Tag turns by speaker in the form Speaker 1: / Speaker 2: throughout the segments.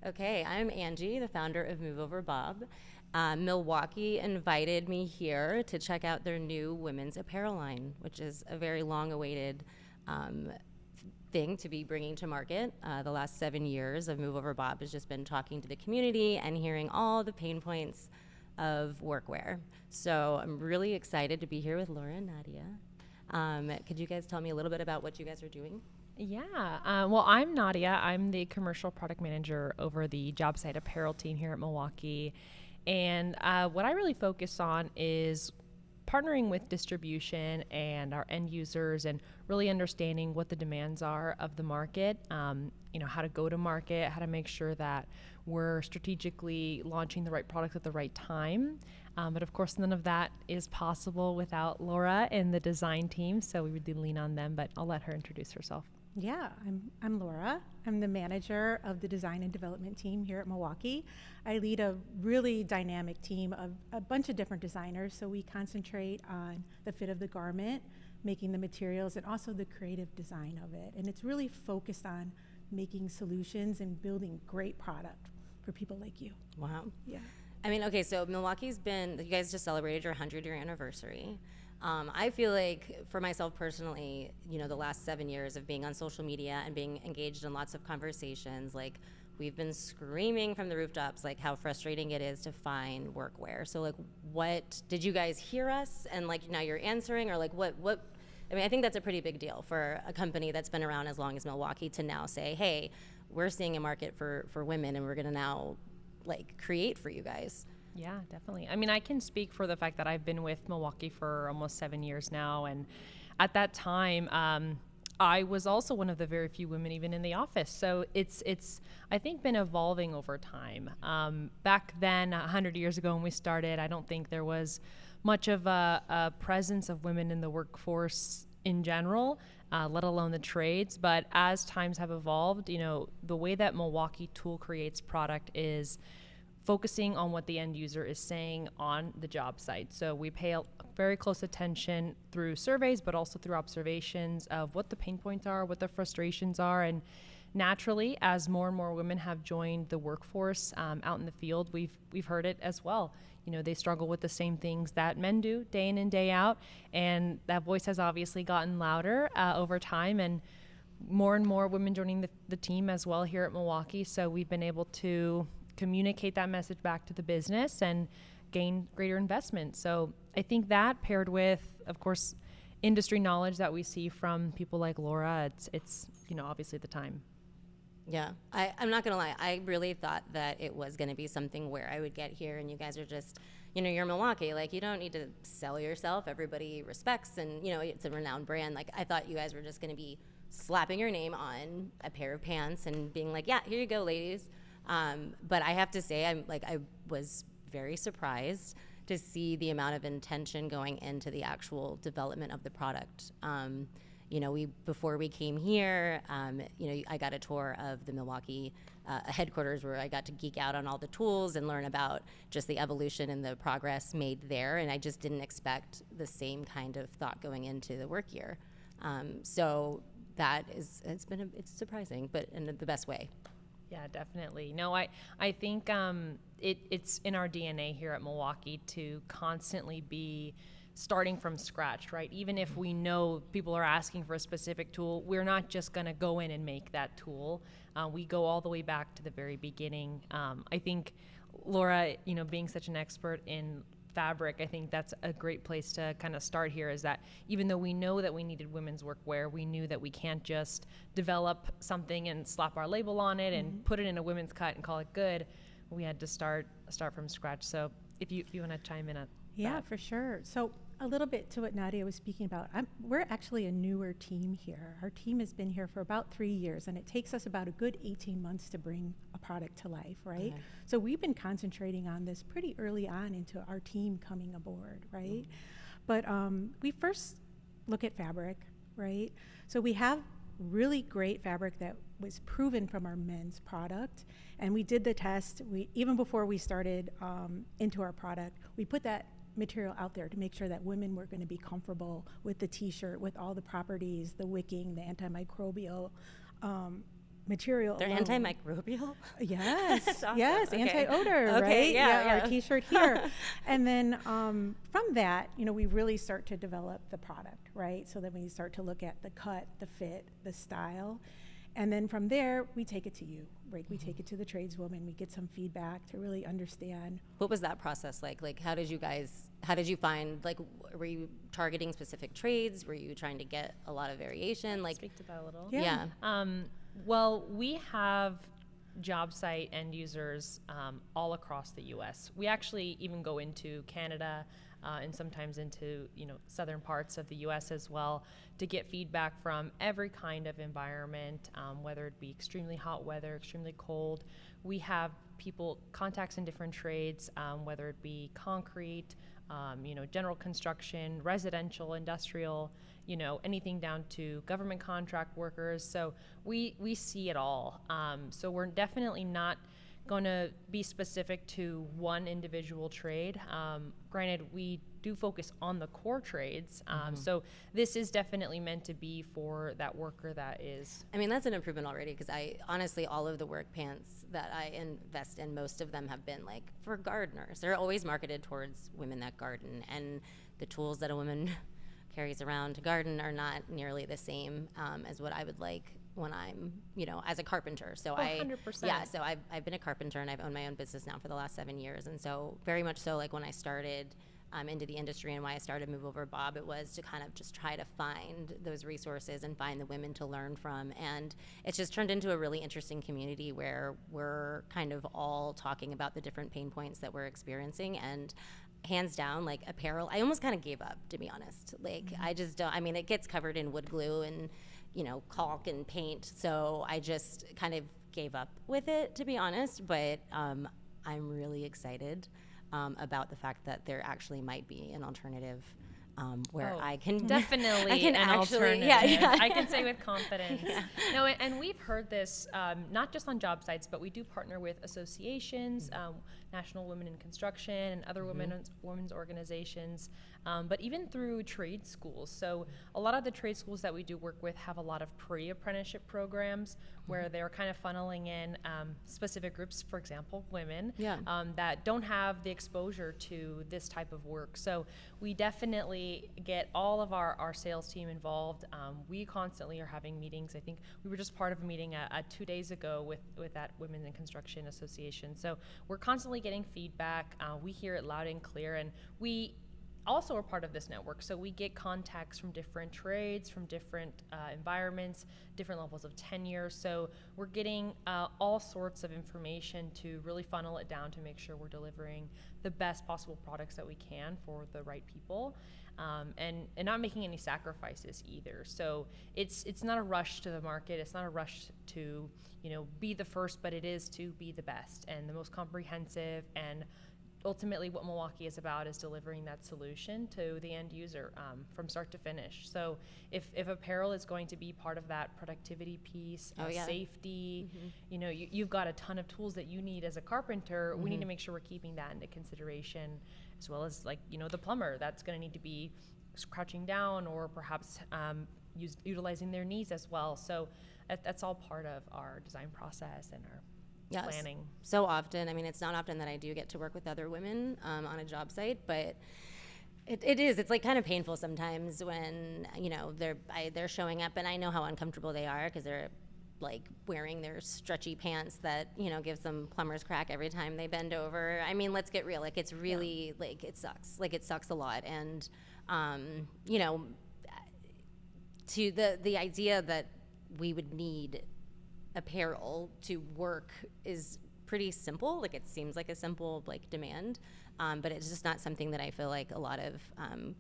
Speaker 1: Okay, I'm Angie, the founder of Move Over Bob. Milwaukee invited me here to check out their new women's apparel line, which is a very long-awaited thing to be bringing to market. The last 7 years of Move Over Bob has just been talking to the community and hearing all the pain points of workwear. So I'm really excited to be here with Laura and Nadia. Could you guys tell me a little bit about what you guys are doing?
Speaker 2: Yeah. Well, I'm Nadia. I'm the commercial product manager over the jobsite apparel team here at Milwaukee. And what I really focus on is partnering with distribution and our end users and really understanding what the demands are of the market, how to go to market, how to make sure that we're strategically launching the right products at the right time. But of course, none of that is possible without Laura and the design team. So we really lean on them, but I'll let her introduce herself.
Speaker 3: Yeah, I'm Laura. I'm the manager of the design and development team here at Milwaukee. I lead a really dynamic team of a bunch of different designers, so we concentrate on the fit of the garment, making the materials, and also the creative design of it. And it's really focused on making solutions and building great product for people like you.
Speaker 1: Wow.
Speaker 3: Yeah.
Speaker 1: I mean, okay, so you guys just celebrated your 100-year anniversary. I feel like for myself personally, the last 7 years of being on social media and being engaged in lots of conversations, like we've been screaming from the rooftops, like how frustrating it is to find workwear. So like, what did you guys hear us? And like now you're answering, or like what, I mean, I think that's a pretty big deal for a company that's been around as long as Milwaukee to now say, hey, we're seeing a market for women and we're gonna now like create for you guys.
Speaker 2: Yeah, definitely. I mean, I can speak for the fact that I've been with Milwaukee for almost 7 years now. And at that time, I was also one of the very few women even in the office. So it's I think, been evolving over time. Back then, 100 years ago when we started, I don't think there was much of a presence of women in the workforce in general, let alone the trades. But as times have evolved, the way that Milwaukee Tool creates product is focusing on what the end user is saying on the job site. So we pay very close attention through surveys, but also through observations of what the pain points are, what the frustrations are. And naturally, as more and more women have joined the workforce out in the field, we've heard it as well. They struggle with the same things that men do day in and day out. And that voice has obviously gotten louder over time, and more women joining the team as well here at Milwaukee. So we've been able to communicate that message back to the business and gain greater investment. So I think that, paired with, of course, industry knowledge that we see from people like Laura, it's obviously the time.
Speaker 1: Yeah, I'm not gonna lie. I really thought that it was gonna be something where I would get here and you guys are just, you're Milwaukee. Like, you don't need to sell yourself. Everybody respects, and it's a renowned brand. Like, I thought you guys were just gonna be slapping your name on a pair of pants and being like, yeah, here you go, ladies. But I have to say, I was very surprised to see the amount of intention going into the actual development of the product. Before we came here, I got a tour of the Milwaukee headquarters where I got to geek out on all the tools and learn about just the evolution and the progress made there. And I just didn't expect the same kind of thought going into the work year. So that it's surprising, but in the best way.
Speaker 2: Yeah, definitely. No, I think it's in our DNA here at Milwaukee to constantly be starting from scratch, right? Even if we know people are asking for a specific tool, we're not just going to go in and make that tool. We go all the way back to the very beginning. I think Laura, being such an expert in fabric, I think that's a great place to kind of start here, is that even though we know that we needed women's workwear, we knew that we can't just develop something and slap our label on it and put it in a women's cut and call it good. We had to start from scratch. So if you want to chime in on that.
Speaker 3: For sure. So a little bit to what Nadia was speaking about. We're actually a newer team here. Our team has been here for about 3 years, and it takes us about a good 18 months to bring a product to life, right?
Speaker 1: Okay.
Speaker 3: So we've been concentrating on this pretty early on into our team coming aboard, right? But we first look at fabric, right? So we have really great fabric that was proven from our men's product, and we did the test. Even before we started into our product, we put that material out there to make sure that women were going to be comfortable with the t-shirt, with all the properties, the wicking, the antimicrobial material
Speaker 1: They're
Speaker 3: alone.
Speaker 1: antimicrobial?
Speaker 3: Yes,
Speaker 1: That's awesome.
Speaker 3: yes,
Speaker 1: Okay.
Speaker 3: anti-odor,
Speaker 1: Okay,
Speaker 3: right?
Speaker 1: yeah.
Speaker 3: Our T-shirt here. And then from that, we really start to develop the product, right? So then we start to look at the cut, the fit, the style. And then from there, we take it to you, right? We take it to the tradeswoman. We get some feedback to really understand.
Speaker 1: What was that process like? Like, how did you find, like, were you targeting specific trades? Were you trying to get a lot of variation? Like,
Speaker 2: Speak to that a little.
Speaker 3: Yeah.
Speaker 2: Well, we have job site end users all across the U.S. We actually even go into Canada and sometimes into southern parts of the U.S. as well to get feedback from every kind of environment, whether it be extremely hot weather, extremely cold. We have contacts in different trades, whether it be concrete, general construction, residential, industrial, anything down to government contract workers. So we see it all. So we're definitely not going to be specific to one individual trade. Granted, we do focus on the core trades. So this is definitely meant to be for that worker that is.
Speaker 1: I mean, that's an improvement already, because honestly, all of the work pants that I invest in, most of them have been like for gardeners. They're always marketed towards women that garden, and the tools that a woman carries around to garden are not nearly the same as what I would like when I'm, as a carpenter. So
Speaker 2: 100%.
Speaker 1: So I've been a carpenter, and I've owned my own business now for the last 7 years. And so very much so, like when I started into the industry and why I started Move Over Bob, it was to kind of just try to find those resources and find the women to learn from. And it's just turned into a really interesting community where we're kind of all talking about the different pain points that we're experiencing. And hands down, like apparel, I almost kind of gave up, to be honest. Like I just don't, I mean, it gets covered in wood glue and caulk and paint, so I just kind of gave up with it, to be honest. But I'm really excited about the fact that there actually might be an alternative where I can
Speaker 2: definitely
Speaker 1: I can
Speaker 2: an
Speaker 1: actually
Speaker 2: alternative. I can say with confidence. No, and we've heard this not just on job sites, but we do partner with associations, National Women in Construction and other women's organizations, but even through trade schools. So a lot of the trade schools that we do work with have a lot of pre-apprenticeship programs where they're kind of funneling in specific groups, for example, women, that don't have the exposure to this type of work. So we definitely get all of our sales team involved. We constantly are having meetings. I think we were just part of a meeting 2 days ago with that Women in Construction Association. So we're constantly getting feedback. We hear it loud and clear, and we also are part of this network. So we get contacts from different trades, from different environments, different levels of tenure. So we're getting all sorts of information to really funnel it down to make sure we're delivering the best possible products that we can for the right people, and not making any sacrifices either. So it's not a rush to the market. It's not a rush to be the first, but it is to be the best and the most comprehensive. And ultimately what Milwaukee is about is delivering that solution to the end user from start to finish. So if apparel is going to be part of that productivity piece, safety, you've got a ton of tools that you need as a carpenter. We need to make sure we're keeping that into consideration, as well as the plumber that's going to need to be crouching down or perhaps utilizing their knees as well. So that's all part of our design process and our planning.
Speaker 1: So often, I mean, it's not often that I do get to work with other women on a job site, but it's like kind of painful sometimes when they're showing up, and I know how uncomfortable they are because they're like wearing their stretchy pants that gives them plumber's crack every time they bend over. I mean, let's get real. Like it's really like it sucks. Like it sucks a lot, and to the idea that we would need apparel to work is pretty simple. Like it seems like a simple demand, but it's just not something that I feel like a lot of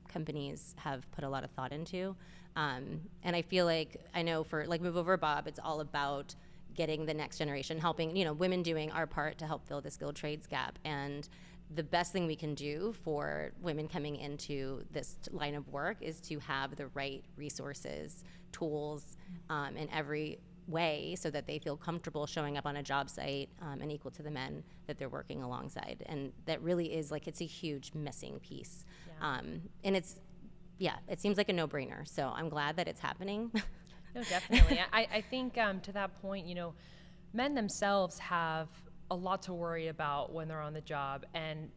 Speaker 1: companies have put a lot of thought into. And I feel like I know for Move Over Bob, it's all about getting the next generation, helping women doing our part to help fill the skilled trades gap. And the best thing we can do for women coming into this line of work is to have the right resources, tools, in every way so that they feel comfortable showing up on a job site and equal to the men that they're working alongside. And that really is it's a huge missing piece. And it seems like a no-brainer. So I'm glad that it's happening.
Speaker 2: No, definitely. I think to that point, men themselves have a lot to worry about when they're on the job, and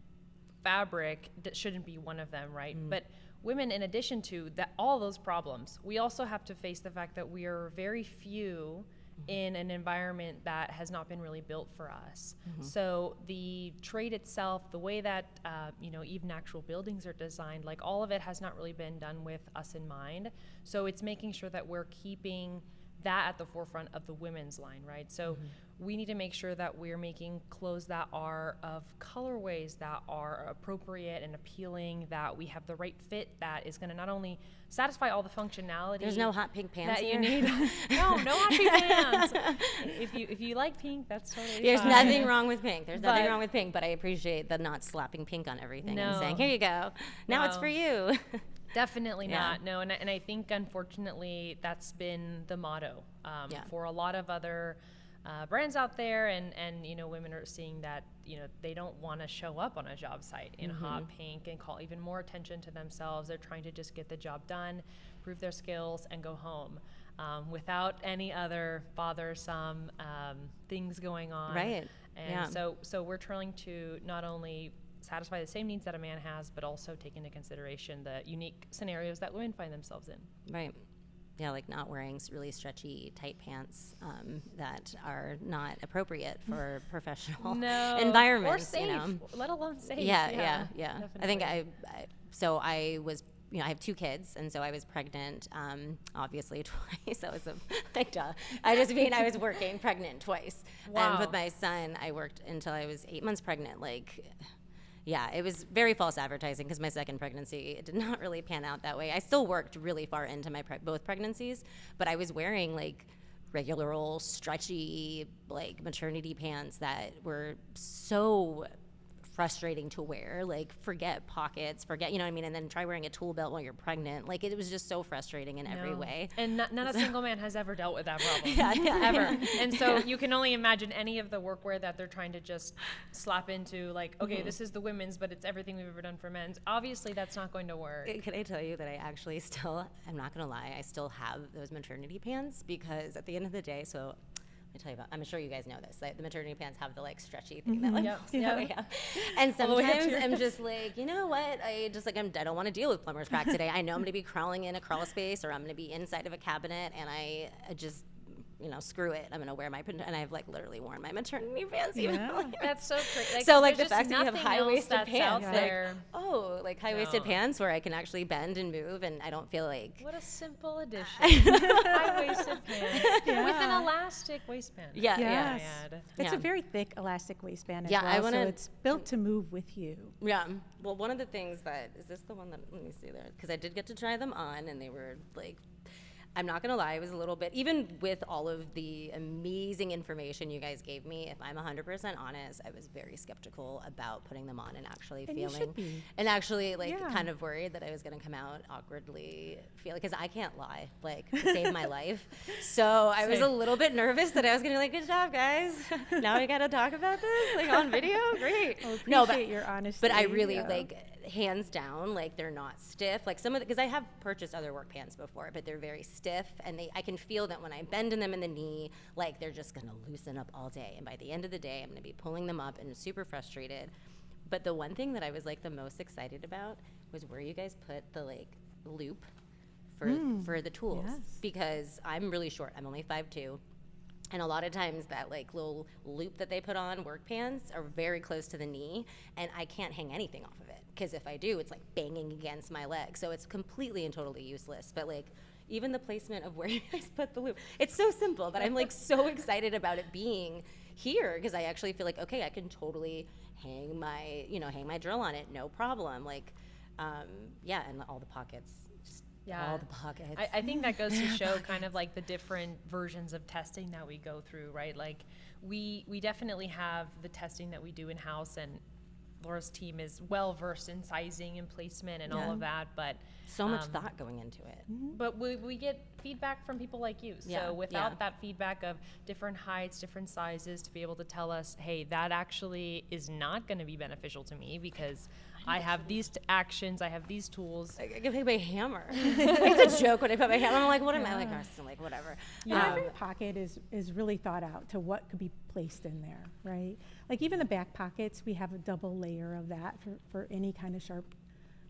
Speaker 2: fabric shouldn't be one of them, right? But women, in addition to that, all those problems, we also have to face the fact that we are very few in an environment that has not been really built for us. So the trade itself, the way that even actual buildings are designed, like all of it has not really been done with us in mind. So it's making sure that we're keeping that at the forefront of the women's line, right? So we need to make sure that we're making clothes that are of colorways that are appropriate and appealing, that we have the right fit that is going to not only satisfy all the functionality.
Speaker 1: There's no hot pink pants
Speaker 2: that
Speaker 1: here.
Speaker 2: you need. No hot pink pants. If you like pink, that's totally
Speaker 1: There's
Speaker 2: fine.
Speaker 1: nothing wrong with pink. There's nothing
Speaker 2: But-
Speaker 1: wrong with pink, but I appreciate the not slapping pink on everything and
Speaker 2: No.
Speaker 1: saying, here you go. Now it's
Speaker 2: No.
Speaker 1: for you.
Speaker 2: Definitely
Speaker 1: Yeah.
Speaker 2: not. No, and I think unfortunately that's been the motto for a lot of other brands out there, and women are seeing that they don't want to show up on a job site in hot pink and call even more attention to themselves. They're trying to just get the job done, prove their skills, and go home without any other bothersome things going on.
Speaker 1: Right.
Speaker 2: And
Speaker 1: Yeah.
Speaker 2: so we're trying to not only satisfy the same needs that a man has, but also take into consideration the unique scenarios that women find themselves in.
Speaker 1: Right. Yeah, like not wearing really stretchy, tight pants that are not appropriate for professional environments.
Speaker 2: or safe, let alone safe.
Speaker 1: Yeah. I think
Speaker 2: definitely.
Speaker 1: so I was, I have 2 kids, and so I was pregnant, obviously twice. That was duh. I was working pregnant twice.
Speaker 2: Wow.
Speaker 1: And with my son, I worked until I was 8 months pregnant. Yeah, it was very false advertising because my second pregnancy, it did not really pan out that way. I still worked really far into my both pregnancies, but I was wearing regular old stretchy maternity pants that were so frustrating to wear. Forget pockets, forget, you know what I mean? And then try wearing a tool belt while you're pregnant. It was just so frustrating in every way.
Speaker 2: And not a single man has ever dealt with that problem.
Speaker 1: Ever.
Speaker 2: And so you can only imagine any of the workwear that they're trying to just slap into, okay, this is the women's, but it's everything we've ever done for men's. Obviously, that's not going to work.
Speaker 1: Can I tell you that I actually still, I'm not going to lie, I still have those maternity pants because at the end of the day, so let me tell you about, I'm sure you guys know this, the maternity pants have the stretchy thing that pulls all the way up. And
Speaker 2: All the way up to
Speaker 1: sometimes
Speaker 2: your-
Speaker 1: I'm just you know what, I don't want to deal with plumber's crack today. I know I'm going to be crawling in a crawl space or I'm going to be inside of a cabinet, and I just, screw it. I'm going to wear and I've literally worn my maternity pants.
Speaker 2: That's so crazy.
Speaker 1: So
Speaker 2: there's
Speaker 1: the
Speaker 2: just
Speaker 1: fact that you have
Speaker 2: nothing
Speaker 1: high-waisted
Speaker 2: else that's
Speaker 1: pants,
Speaker 2: out there.
Speaker 1: high-waisted
Speaker 2: No.
Speaker 1: pants where I can actually bend and move and I don't feel
Speaker 2: What a simple addition. High-waisted pants with an elastic waistband.
Speaker 1: Yeah.
Speaker 3: Yes. It's
Speaker 1: Yeah.
Speaker 3: a very thick elastic waistband as
Speaker 1: Yeah, I
Speaker 3: well, so
Speaker 1: wanna-
Speaker 3: it's built to move with you.
Speaker 1: Yeah. Well, one of the things is this the one that, let me see there, because I did get to try them on and they were I'm not going to lie, it was a little bit, even with all of the amazing information you guys gave me, if I'm 100% honest, I was very skeptical about putting them on and actually
Speaker 3: And you
Speaker 1: feeling,
Speaker 3: should be.
Speaker 1: and actually
Speaker 3: Yeah.
Speaker 1: kind of worried that I was going to come out awkwardly because I can't lie, to save my life. So I was a little bit nervous that I was going to be good job, guys. Now we got to talk about this, on video? Great.
Speaker 3: Well, appreciate your honesty.
Speaker 1: But I really,
Speaker 3: yeah.
Speaker 1: hands down, they're not stiff. Some of because I have purchased other work pants before, but they're very stiff, and I can feel that when I bend in them in the knee, they're just gonna loosen up all day. And by the end of the day, I'm gonna be pulling them up and super frustrated. But the one thing that I was the most excited about was where you guys put the loop for the tools,
Speaker 3: yes.
Speaker 1: because I'm really short. I'm only 5'2". And a lot of times that little loop that they put on work pants are very close to the knee, and I can't hang anything off of it because if I do, it's banging against my leg. So it's completely and totally useless. But even the placement of where you guys put the loop, it's so simple, but I'm so excited about it being here because I actually feel okay, I can totally hang my drill on it, no problem. And all the pockets. All the pockets.
Speaker 2: I think that goes to show kind of the different versions of testing that we go through, right? We definitely have the testing that we do in-house, and Laura's team is well versed in sizing and placement and all of that, but
Speaker 1: so much thought going into it.
Speaker 2: but we get feedback from people like you.
Speaker 1: Yeah,
Speaker 2: So without
Speaker 1: yeah.
Speaker 2: that feedback of different heights, different sizes, to be able to tell us, hey, that actually is not going to be beneficial to me because I have these actions, I have these tools.
Speaker 1: I can pick my hammer. It's a joke when I put my hammer. I'm like, what am I like? I'm like, whatever.
Speaker 3: Yeah, every pocket is really thought out to what could be placed in there, right? Like even the back pockets, we have a double layer of that for any kind of sharp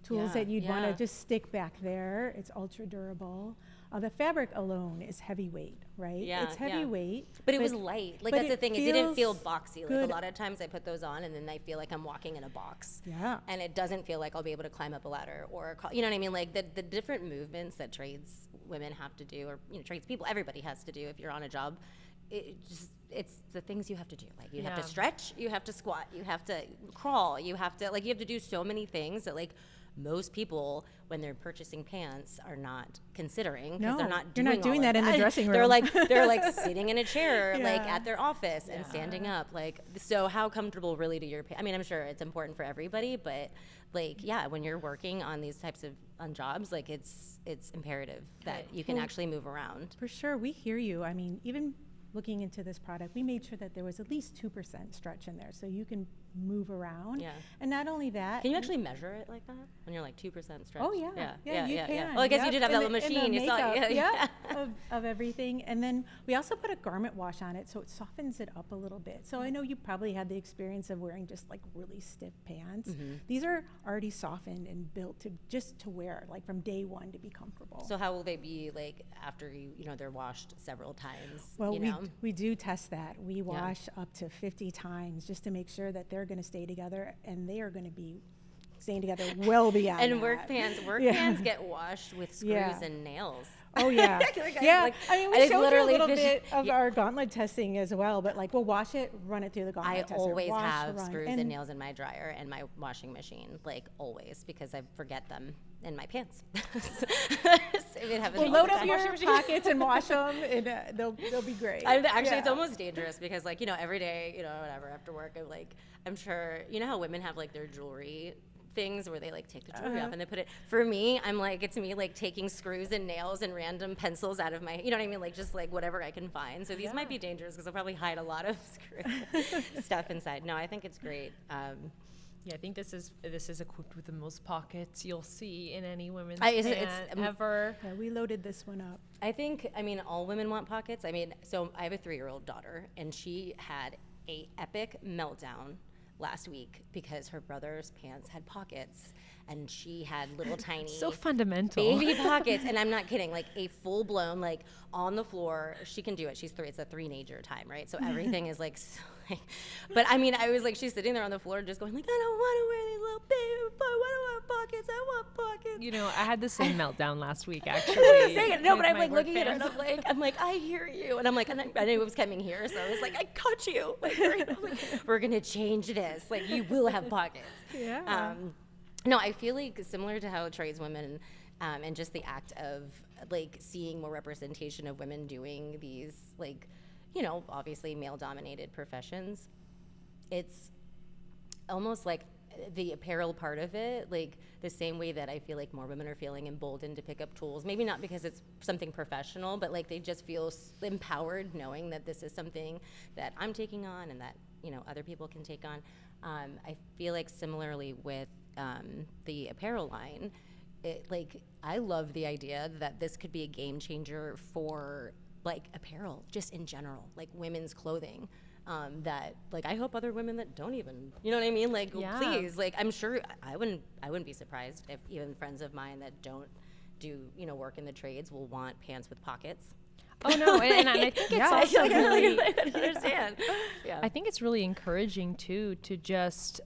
Speaker 3: tools
Speaker 1: Yeah,
Speaker 3: that you'd want
Speaker 1: yeah.
Speaker 3: to just stick back there. It's ultra durable. The fabric alone is heavyweight, right?
Speaker 1: Yeah,
Speaker 3: It's
Speaker 1: yeah.
Speaker 3: heavyweight.
Speaker 1: But it was light. Like
Speaker 3: but
Speaker 1: that's the
Speaker 3: it
Speaker 1: thing. It didn't feel
Speaker 3: feels
Speaker 1: boxy. Like
Speaker 3: good.
Speaker 1: a lot of times I put those on and then I feel like I'm walking in a box.
Speaker 3: Yeah.
Speaker 1: And it doesn't feel like I'll be able to climb up a ladder or, you know what I mean? Like the different movements that trades women have to do, or trades people, everybody has to do if you're on a job. It's the things you have to do. Like you have to
Speaker 2: Yeah.
Speaker 1: stretch, you have to squat, you have to crawl, you have to do so many things that like most people when they're purchasing pants are not considering because
Speaker 3: No,
Speaker 1: they're not
Speaker 3: you're
Speaker 1: doing
Speaker 3: not doing
Speaker 1: all of
Speaker 3: that in the dressing
Speaker 1: They're
Speaker 3: room.
Speaker 1: they're like sitting in a chair like
Speaker 3: Yeah.
Speaker 1: at their office and standing up. Like, so how comfortable really do your I mean, I'm sure it's important for everybody, but like, yeah, when you're working on these types of on jobs, like it's imperative that you can
Speaker 3: Well,
Speaker 1: actually move around.
Speaker 3: For sure, we hear you. I mean, even looking into this product, we made sure that there was at least 2% stretch in there so you can move around.
Speaker 1: Yeah.
Speaker 3: And not only that.
Speaker 1: Can you actually measure it like that when you're like 2% stretch?
Speaker 3: Oh, yeah. You can.
Speaker 1: Well, I guess you
Speaker 3: Yep.
Speaker 1: did have that
Speaker 3: In
Speaker 1: little
Speaker 3: the- in
Speaker 1: machine.
Speaker 3: the
Speaker 1: You saw
Speaker 3: makeup,
Speaker 1: it.
Speaker 3: yeah, of everything. And then we also put a garment wash on it so it softens it up a little bit. So I know you probably had the experience of wearing just like really stiff pants.
Speaker 1: Mm-hmm.
Speaker 3: These are already softened and built to wear, like from day one to be comfortable.
Speaker 1: So how will they be like after they're washed several times?
Speaker 3: Well,
Speaker 1: you know?
Speaker 3: we do test that. We wash up to 50 times just to make sure that they're going to stay together, and they are going to be staying together well beyond
Speaker 1: And
Speaker 3: that.
Speaker 1: work pants
Speaker 3: Yeah.
Speaker 1: get washed with screws
Speaker 3: Yeah.
Speaker 1: and nails.
Speaker 3: Oh yeah,
Speaker 1: Like,
Speaker 3: yeah.
Speaker 1: like,
Speaker 3: I mean,
Speaker 1: I
Speaker 3: we
Speaker 1: just
Speaker 3: showed you a
Speaker 1: literally
Speaker 3: little
Speaker 1: fish-
Speaker 3: bit of
Speaker 1: Yeah.
Speaker 3: our gauntlet testing as well, but like we'll wash it, run it through the gauntlet
Speaker 1: I
Speaker 3: tester.
Speaker 1: always
Speaker 3: wash,
Speaker 1: have
Speaker 3: run,
Speaker 1: screws and nails in my dryer and my washing machine, like always, because I forget them in my pants. It happens
Speaker 3: Well,
Speaker 1: all
Speaker 3: load
Speaker 1: the
Speaker 3: up
Speaker 1: time.
Speaker 3: your pockets and wash them, and they'll be great.
Speaker 1: Actually, it's
Speaker 3: Yeah.
Speaker 1: almost dangerous because, like, every day, whatever, after work, I'm sure, how women have, like, their jewelry things where they, like, take the jewelry off and they put it, for me, it's me, like, taking screws and nails and random pencils out of my, you know what I mean? Like, just, like, whatever I can find. So these might be dangerous because I'll probably hide a lot of stuff inside. No, I think it's great.
Speaker 2: Yeah, I think this is equipped with the most pockets you'll see in any women's
Speaker 1: It's-
Speaker 2: pant ever.
Speaker 3: Yeah, we loaded this one up.
Speaker 1: I think, all women want pockets. So I have a 3-year-old daughter, and she had a epic meltdown last week because her brother's pants had pockets, and she had little tiny
Speaker 2: So fundamental.
Speaker 1: baby pockets. And I'm not kidding, like a full blown, like on the floor. She can do it. She's 3. It's a 3-nager time, right? So everything is like, but I was like, she's sitting there on the floor just going like, I don't want to wear these little baby pockets. I don't want pockets. I want pockets.
Speaker 2: I had the same meltdown last week, actually.
Speaker 1: Saying it. No,
Speaker 2: with
Speaker 1: but I'm
Speaker 2: my
Speaker 1: like
Speaker 2: work
Speaker 1: looking at her and
Speaker 2: pants.
Speaker 1: I'm like, I hear you. And I'm like, and I knew it was coming here. So I was like, I caught you. Like, we're going to change this. Like, you will have pockets.
Speaker 3: Yeah.
Speaker 1: No, I feel like similar to how tradeswomen and just the act of like seeing more representation of women doing these like, obviously male dominated professions. It's almost like the apparel part of it, like the same way that I feel like more women are feeling emboldened to pick up tools, maybe not because it's something professional, but like they just feel empowered knowing that this is something that I'm taking on and that, other people can take on. I feel like similarly with the apparel line, I love the idea that this could be a game changer for like apparel just in general, like women's clothing. That like I hope other women that don't even, you know what I mean? Like,
Speaker 2: Yeah.
Speaker 1: please, like I'm sure I wouldn't be surprised if even friends of mine that don't do work in the trades will want pants with pockets.
Speaker 2: Oh no, and I think it's also really.
Speaker 1: I understand. Yeah.
Speaker 2: I think it's really encouraging too to just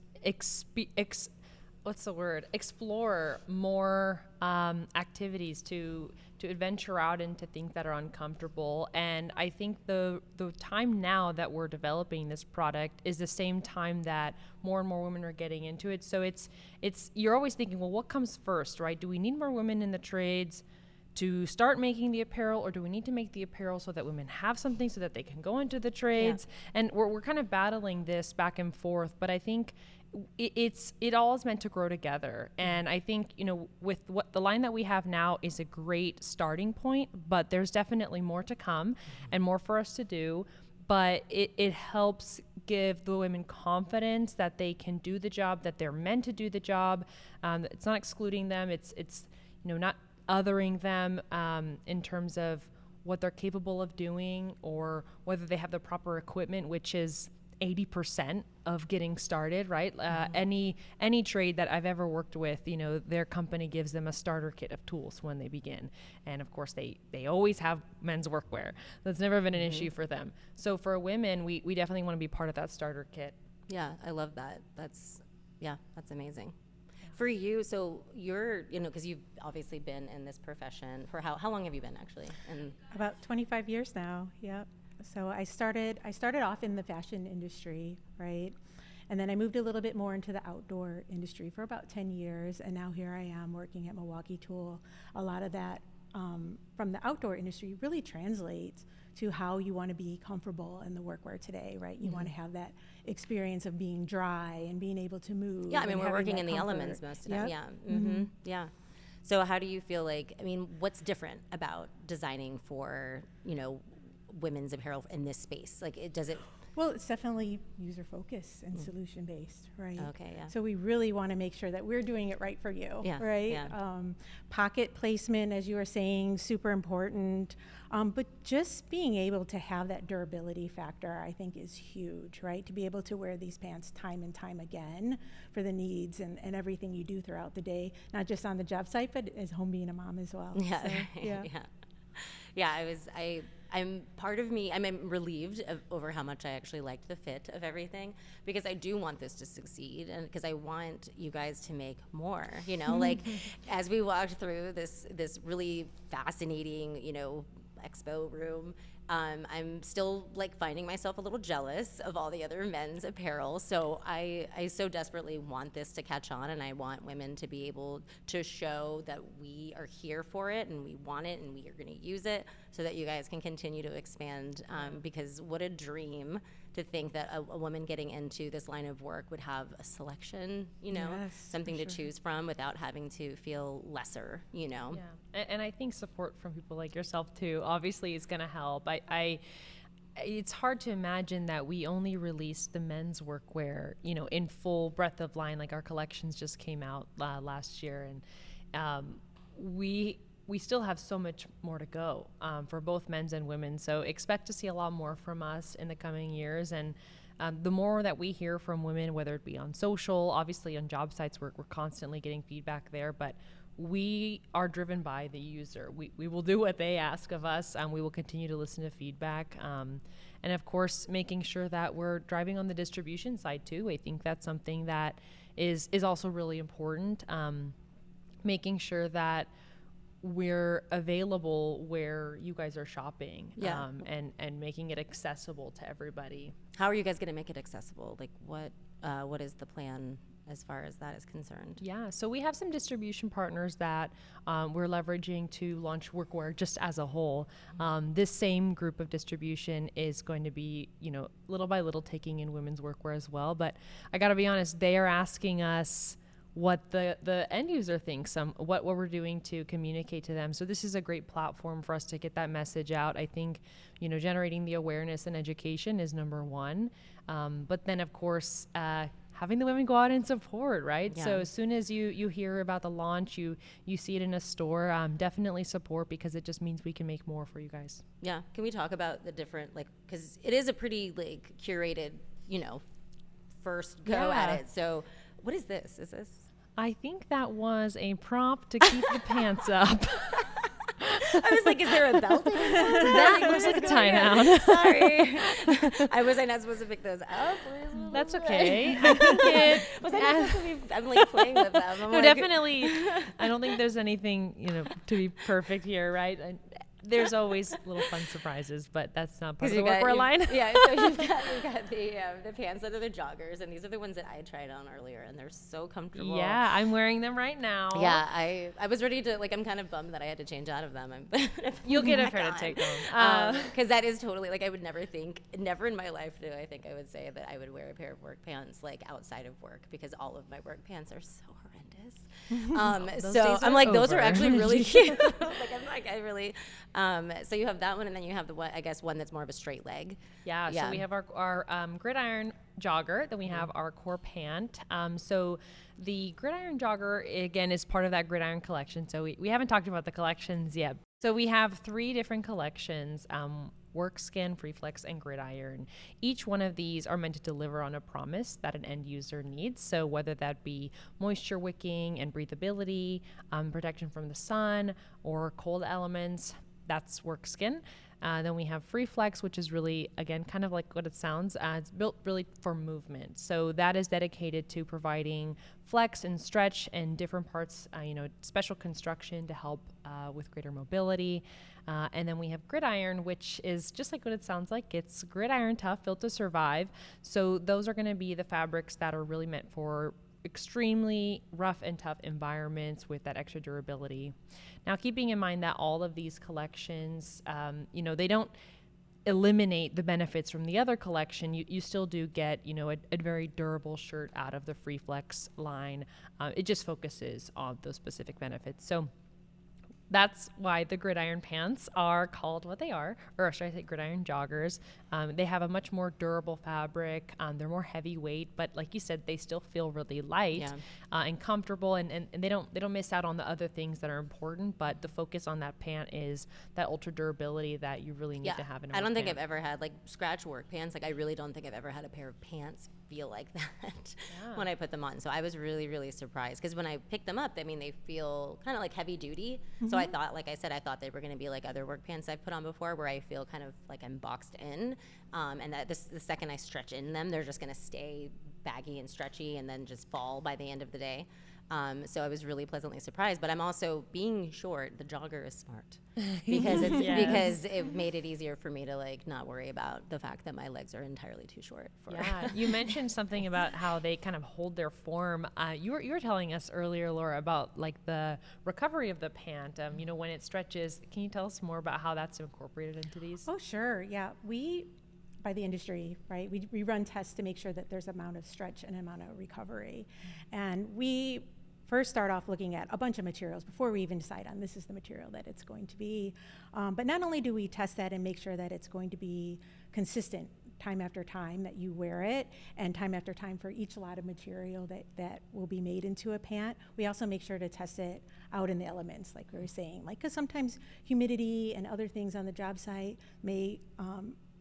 Speaker 2: explore more activities to adventure out into things that are uncomfortable. And I think the time now that we're developing this product is the same time that more and more women are getting into it. So it's you're always thinking, well, what comes first, right? Do we need more women in the trades? to start making the apparel, or do we need to make the apparel so that women have something so that they can go into the trades? And we're kind of battling this back and forth, but I think it all is meant to grow together. And I think, with what the line that we have now is a great starting point, but there's definitely more to come and more for us to do. But it helps give the women confidence that they can do the job, that they're meant to do the job. It's not excluding them. It's not othering them in terms of what they're capable of doing, or whether they have the proper equipment, which is 80% of getting started, right? Any trade that I've ever worked with, their company gives them a starter kit of tools when they begin. And of course they always have men's workwear. That's never been an issue for them. So for women, we definitely want to be part of that starter kit.
Speaker 1: Yeah, I love that. That's amazing. For you, so you're, because you've obviously been in this profession for how long have you been actually? And
Speaker 3: About 25 years now, yep. So I started off in the fashion industry, right? And then I moved a little bit more into the outdoor industry for about 10 years. And now here I am working at Milwaukee Tool. A lot of that from the outdoor industry really translates to how you want to be comfortable in the workwear today, right? You want to have that experience of being dry and being able to move.
Speaker 1: Yeah, I mean, we're working in the elements most of the time. Yeah. Yeah. So how do you feel like, what's different about designing for, women's apparel in this space? Like, does it?
Speaker 3: Well, it's definitely user focused and solution based, right?
Speaker 1: Okay, yeah.
Speaker 3: So we really want to make sure that we're doing it right for you, right?
Speaker 1: Yeah.
Speaker 3: Pocket placement, as you were saying, super important. But just being able to have that durability factor, I think, is huge, right? To be able to wear these pants time and time again for the needs and everything you do throughout the day, not just on the job site, but as home being a mom as well.
Speaker 1: Yeah,
Speaker 3: so,
Speaker 1: yeah. I'm part of me, I'm relieved over how much I actually liked the fit of everything, because I do want this to succeed, and because I want you guys to make more, like as we walked through this really fascinating, expo room, I'm still finding myself a little jealous of all the other men's apparel. So I so desperately want this to catch on, and I want women to be able to show that we are here for it and we want it and we are going to use it, so that you guys can continue to expand. Because what a dream to think that a woman getting into this line of work would have a selection, something to choose from without having to feel lesser,
Speaker 2: Yeah, and I think support from people like yourself too, obviously, is going to help. It's hard to imagine that we only released the men's workwear, in full breadth of line. Like, our collections just came out last year, and we still have so much more to go for both men's and women. So expect to see a lot more from us in the coming years. And the more that we hear from women, whether it be on social, obviously on job sites, we're constantly getting feedback there, but we are driven by the user. We will do what they ask of us, and we will continue to listen to feedback. And of course, making sure that we're driving on the distribution side too. I think that's something that is also really important. Making sure that we're available where you guys are shopping, and making it accessible to everybody.
Speaker 1: How are you guys going to make it accessible? Like, what is the plan as far as that is concerned?
Speaker 2: Yeah, so we have some distribution partners that we're leveraging to launch workwear just as a whole. This same group of distribution is going to be, little by little taking in women's workwear as well. But I got to be honest, they are asking us what the end user thinks, what we're doing to communicate to them. So this is a great platform for us to get that message out. I think, generating the awareness and education is number one. But then, of course, having the women go out and support, right? Yeah. So as soon as you hear about the launch, you see it in a store, definitely support, because it just means we can make more for you guys.
Speaker 1: Yeah. Can we talk about the different, because it is a pretty curated, first go at it. So what is this? Is this?
Speaker 2: I think that was a prop to keep the pants up.
Speaker 1: I was like, is there a belt?
Speaker 2: That looks like a tie down.
Speaker 1: Sorry. Was I not supposed to pick those up?
Speaker 2: That's okay. I think it
Speaker 1: was I not supposed to be, I'm playing with them.
Speaker 2: No, definitely. I don't think there's anything, to be perfect here, right? There's always little fun surprises, but that's not part of the
Speaker 1: you got-
Speaker 2: workwear
Speaker 1: you-
Speaker 2: line.
Speaker 1: Yeah, so you've got the pants that are the joggers, and these are the ones that I tried on earlier, and they're so comfortable.
Speaker 2: Yeah, I'm wearing them right now.
Speaker 1: Yeah, I was ready to, like, I'm kind of bummed that I had to change out of them.
Speaker 2: You'll get a pair to take home.
Speaker 1: Because that is totally, like, I would never in my life do I think I would say that I would wear a pair of work pants, like, outside of work, because all of my work pants are so horrendous.
Speaker 2: Those
Speaker 1: So
Speaker 2: days
Speaker 1: I'm
Speaker 2: are
Speaker 1: like, those are
Speaker 2: over.
Speaker 1: actually really cute. Like, I'm like, I really, so you have that one, and then you have the one, I guess, one that's more of a straight leg.
Speaker 2: Yeah, so we have our gridiron jogger, then we have our core pant. So the gridiron jogger, again, is part of that gridiron collection. So we haven't talked about the collections yet. So we have 3 different collections, Work Skin, FREEFLEX, and Gridiron. Each one of these are meant to deliver on a promise that an end user needs. So whether that be moisture wicking and breathability, protection from the sun, or cold elements, that's Work Skin. Then we have FREEFLEX, which is really, again, kind of like what it sounds. It's built really for movement. So that is dedicated to providing flex and stretch and different parts, special construction to help with greater mobility. And then we have Gridiron, which is just like what it sounds like. It's gridiron tough, built to survive. So those are going to be the fabrics that are really meant for extremely rough and tough environments with that extra durability. Now, keeping in mind that all of these collections, they don't eliminate the benefits from the other collection. You still do get, a very durable shirt out of the FREEFLEX line. It just focuses on those specific benefits. So that's why the gridiron pants are called what they are, or should I say gridiron joggers. They have a much more durable fabric. They're more heavyweight, but like you said, they still feel really light and comfortable, and they don't miss out on the other things that are important, but the focus on that pant is that ultra durability that you really need to have in a
Speaker 1: I don't
Speaker 2: work
Speaker 1: think
Speaker 2: pant.
Speaker 1: I've ever had, like, scratch work pants. Like, I really don't think I've ever had a pair of pants feel like that when I put them on. So I was really, really surprised, because when I picked them up, I mean, they feel kind of like heavy duty. So I thought, like I said, I thought they were going to be like other work pants I've put on before, where I feel kind of like I'm boxed in, and that the second I stretch in them, they're just going to stay baggy and stretchy and then just fall by the end of the day. So I was really pleasantly surprised, but I'm also, being short, the jogger is smart, because it's because it made it easier for me to, like, not worry about the fact that my legs are entirely too short for.
Speaker 2: Yeah, you mentioned something about how they kind of hold their form. You were telling us earlier, Laura, about, like, the recovery of the pant. When it stretches. Can you tell us more about how that's incorporated into these?
Speaker 3: Oh, sure. Yeah, by the industry, right? We run tests to make sure that there's amount of stretch and amount of recovery, and we first start off looking at a bunch of materials before we even decide on this is the material that it's going to be. But not only do we test that and make sure that it's going to be consistent time after time that you wear it, and time after time for each lot of material that will be made into a pant, we also make sure to test it out in the elements, like we were saying, like, because sometimes humidity and other things on the job site may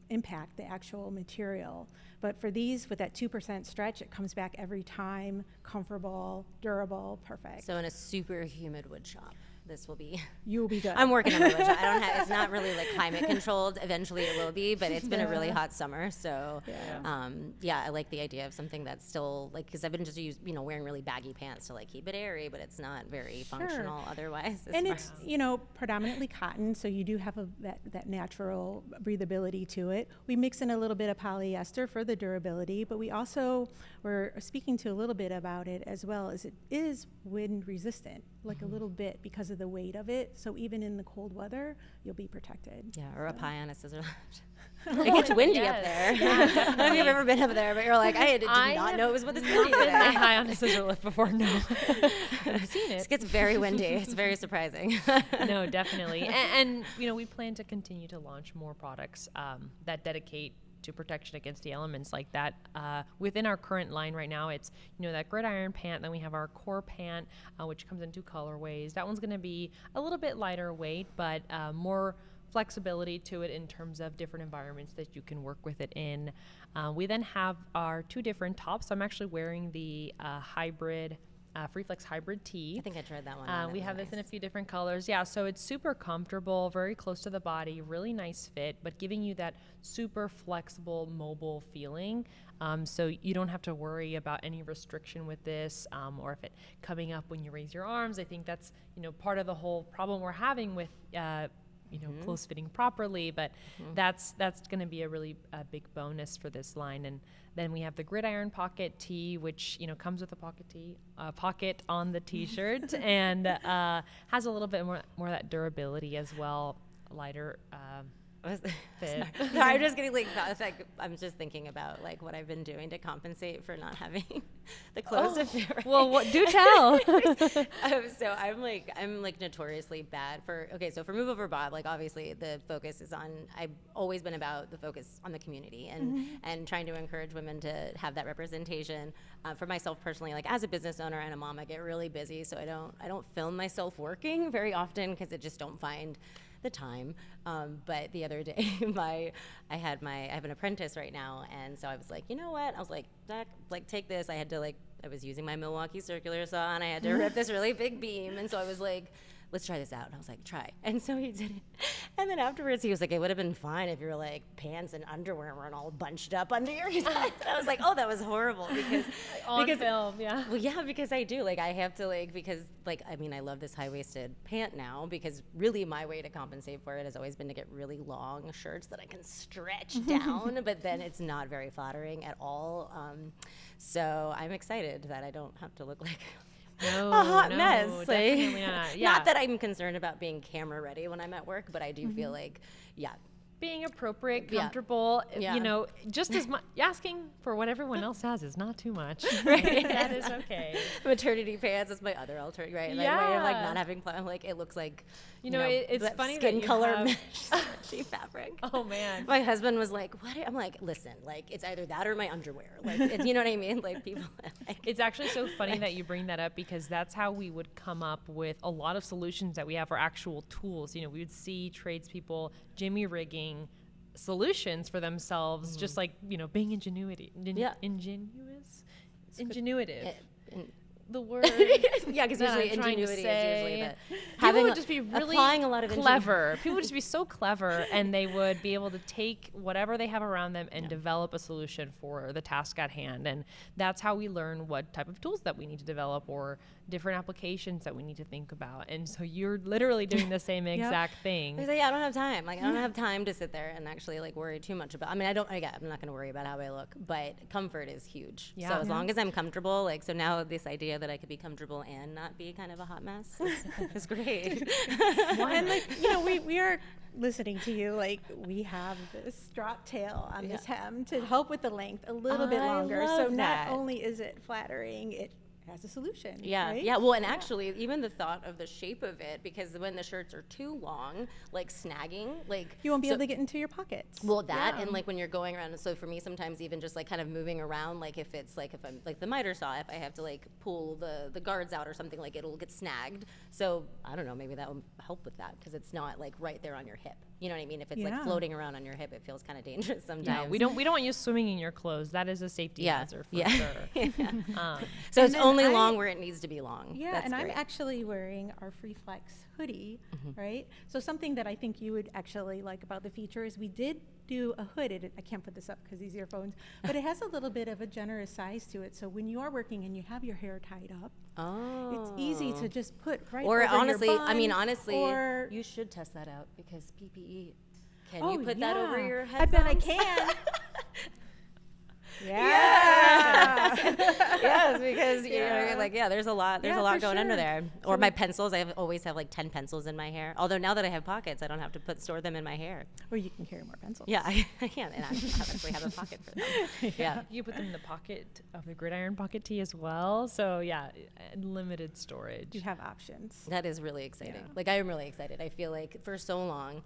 Speaker 3: impact the actual material. But for these, with that 2% stretch, it comes back every time, comfortable, durable, perfect.
Speaker 1: So in a super humid wood shop, this will be.
Speaker 3: You will be good.
Speaker 1: I'm working on the wood shop. I don't have. It's not really, like, climate controlled. Eventually, it will be, but it's been a really hot summer. So, I like the idea of something that's still, like, because I've been just wearing really baggy pants to, like, keep it airy, but it's not very functional otherwise.
Speaker 3: And it's predominantly cotton, so you do have that natural breathability to it. We mix in a little bit of polyester for the durability, but we're speaking to a little bit about it as well, as it is wind resistant, like a little bit, because of the weight of it. So even in the cold weather, you'll be protected.
Speaker 1: Yeah, or up high on a scissor lift. It gets windy up there. I don't know if you've ever been up there, but you're like, I did not know it was what this windy today.
Speaker 2: I've been high on a scissor lift before. No, I've seen it.
Speaker 1: It gets very windy. It's very surprising.
Speaker 2: No, definitely. And we plan to continue to launch more products that dedicate to protection against the elements like that. Within our current line right now, it's that gridiron pant. Then we have our core pant, which comes in 2 colorways. That one's going to be a little bit lighter weight, but more flexibility to it in terms of different environments that you can work with it in. We then have our 2 different tops. I'm actually wearing the hybrid FREEFLEX hybrid tee.
Speaker 1: I think I tried that one.
Speaker 2: We have this in a few different colors. Yeah, so it's super comfortable, very close to the body, really nice fit, but giving you that super flexible, mobile feeling. So you don't have to worry about any restriction with this, or if it coming up when you raise your arms. I think that's part of the whole problem we're having with close fitting properly, but that's going to be a really big bonus for this line. And then we have the Gridiron pocket tee, which comes with a pocket on the t-shirt and has a little bit more of that durability as well, lighter fit.
Speaker 1: Sorry, I'm just getting I'm just thinking about like what I've been doing to compensate for not having the clothes to fit right.
Speaker 2: Well, do tell.
Speaker 1: So I'm like notoriously bad for, so for Move Over Bob, like obviously the focus is on, I've always been about the focus on the community and trying to encourage women to have that representation. For myself personally, like as a business owner and a mom, I get really busy, so I don't film myself working very often because I just don't find the time. But the other day, I have an apprentice right now, and so I was like, you know what? I was like, Zach, like take this. I was using my Milwaukee circular saw, and I had to rip this really big beam, and so I was like, let's try this out. And I was like, try. And so he did it. And then afterwards, he was like, it would have been fine if your like pants and underwear weren't all bunched up under your side. I was like, oh, that was horrible because
Speaker 2: film, yeah.
Speaker 1: Well, yeah, because I do I have to I love this high-waisted pant now because really my way to compensate for it has always been to get really long shirts that I can stretch down, but then it's not very flattering at all. So I'm excited that I don't have to look like a hot mess.
Speaker 2: Definitely not. Yeah.
Speaker 1: Not that I'm concerned about being camera ready when I'm at work, but I do feel like,
Speaker 2: being appropriate, comfortable, just as much. Asking for what everyone else has is not too much. Right? That is okay.
Speaker 1: Maternity pants is my other alternative, right? And
Speaker 2: yeah.
Speaker 1: my way of like not having it looks like,
Speaker 2: it's funny
Speaker 1: skin
Speaker 2: that you
Speaker 1: color
Speaker 2: have
Speaker 1: mesh stretchy fabric.
Speaker 2: Oh man.
Speaker 1: My husband was like, what? I'm like, listen, like it's either that or my underwear. Like, it's, you know what I mean? Like people.
Speaker 2: It's actually so funny that you bring that up because that's how we would come up with a lot of solutions that we have for actual tools. We would see tradespeople jimmy rigging solutions for themselves, just like being ingenuitive. The word.
Speaker 1: Yeah, because usually ingenuity is usually
Speaker 2: people would just be really
Speaker 1: applying a lot of
Speaker 2: clever. People would just be so clever, and they would be able to take whatever they have around them and develop a solution for the task at hand. And that's how we learn what type of tools that we need to develop or different applications that we need to think about. And so you're literally doing the same exact thing.
Speaker 1: I don't have time. Like I don't have time to sit there and actually like worry too much about. I'm not going to worry about how I look, but comfort is huge. Yeah. So as long as I'm comfortable, so now this idea that I could be comfortable and not be kind of a hot mess is great.
Speaker 3: And we are listening to you, we have this drop tail on this hem to help with the length a little bit longer. So not only is it flattering, it has a solution.
Speaker 1: Yeah,
Speaker 3: right?
Speaker 1: yeah. Well, and actually, even the thought of the shape of it, because when the shirts are too long, snagging,
Speaker 3: you won't be able to get into your pockets.
Speaker 1: Well, and when you're going around, so for me, sometimes even just kind of moving around, if it's if I'm the miter saw, if I have to pull the guards out or something, it'll get snagged. So I don't know, maybe that will help with that because it's not right there on your hip. You know what I mean? If it's floating around on your hip, it feels kind of dangerous sometimes.
Speaker 2: Yeah, we don't want you swimming in your clothes. That is a safety hazard for sure.
Speaker 1: So it's only long where it needs to be long.
Speaker 3: Yeah,
Speaker 1: That's
Speaker 3: and
Speaker 1: great.
Speaker 3: I'm actually wearing our FREEFLEX hoodie, right? So something that I think you would actually like about the feature is we did do a hood. I can't put this up because these earphones, but it has a little bit of a generous size to it. So when you are working and you have your hair tied up, it's easy to just put over
Speaker 1: honestly,
Speaker 3: your bun,
Speaker 1: I mean, you should test that out because PPE. Can you put that over your headphones?
Speaker 3: I bet I can.
Speaker 1: Yes, because there's a lot going under there. Or my pencils, I always have 10 pencils in my hair. Although now that I have pockets, I don't have to store them in my hair.
Speaker 3: Or you can carry more pencils.
Speaker 1: Yeah, I can, and I actually have a pocket for them. Yeah,
Speaker 2: you put them in the pocket of the Gridiron pocket tee as well. So limited storage.
Speaker 3: You have options.
Speaker 1: That is really exciting. I am really excited. I feel like for so long,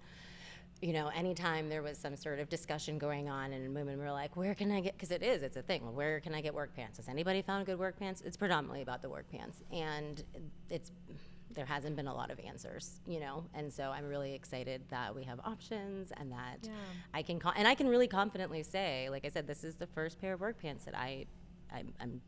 Speaker 1: anytime there was some sort of discussion going on and women were like, where can I get, because it's a thing, where can I get work pants? Has anybody found good work pants? It's predominantly about the work pants. And there hasn't been a lot of answers, and so I'm really excited that we have options and that I can really confidently say, like I said, this is the first pair of work pants that I don't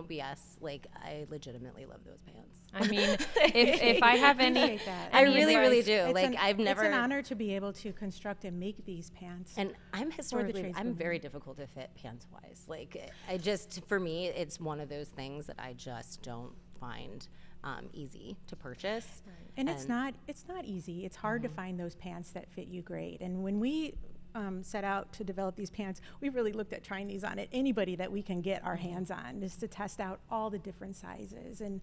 Speaker 1: BS. I legitimately love those pants.
Speaker 2: I mean, if I have any,
Speaker 1: I really, really do. It's
Speaker 3: an honor to be able to construct and make these pants.
Speaker 1: And I'm very difficult to fit pants wise. For me, it's one of those things that I just don't find easy to purchase.
Speaker 3: And it's not easy. It's hard to find those pants that fit you great. And when we set out to develop these pants, we really looked at trying these on at anybody that we can get our hands on, just to test out all the different sizes. And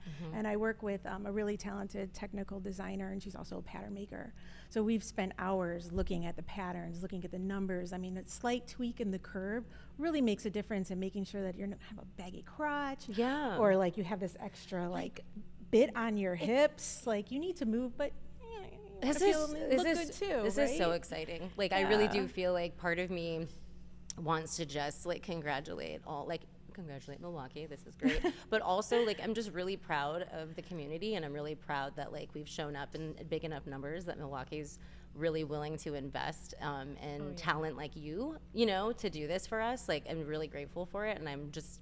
Speaker 3: I work with a really talented technical designer, and she's also a pattern maker. So we've spent hours looking at the patterns, looking at the numbers. I mean, a slight tweak in the curve really makes a difference in making sure that you don't have a baggy crotch, or like you have this extra like bit on your hips. Like you need to move, but
Speaker 1: This is so exciting. Like, I really do feel like part of me wants to just like congratulate Milwaukee. This is great. But also, like, I'm just really proud of the community, and I'm really proud that like we've shown up in big enough numbers that Milwaukee's really willing to invest in talent like you know, to do this for us. Like, I'm really grateful for it, and I'm just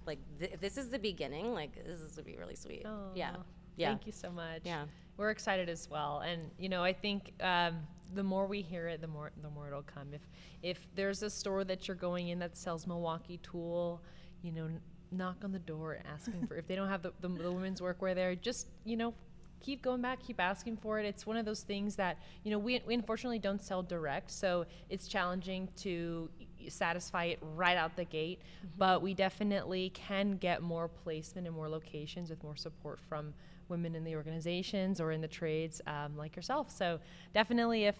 Speaker 1: like if this is the beginning, like this is gonna be really sweet.
Speaker 2: Oh,
Speaker 1: yeah.
Speaker 2: Thank you so much.
Speaker 1: Yeah.
Speaker 2: We're excited as well, and you know, I think the more we hear it, the more it'll come. If there's a store that you're going in that sells Milwaukee Tool, you know, knock on the door asking for. If they don't have the women's workwear there, just, you know, keep going back, keep asking for it. It's one of those things that, you know, we unfortunately don't sell direct, so it's challenging to satisfy it right out the gate. But we definitely can get more placement in more locations with more support from women in the organizations or in the trades, like yourself. So definitely if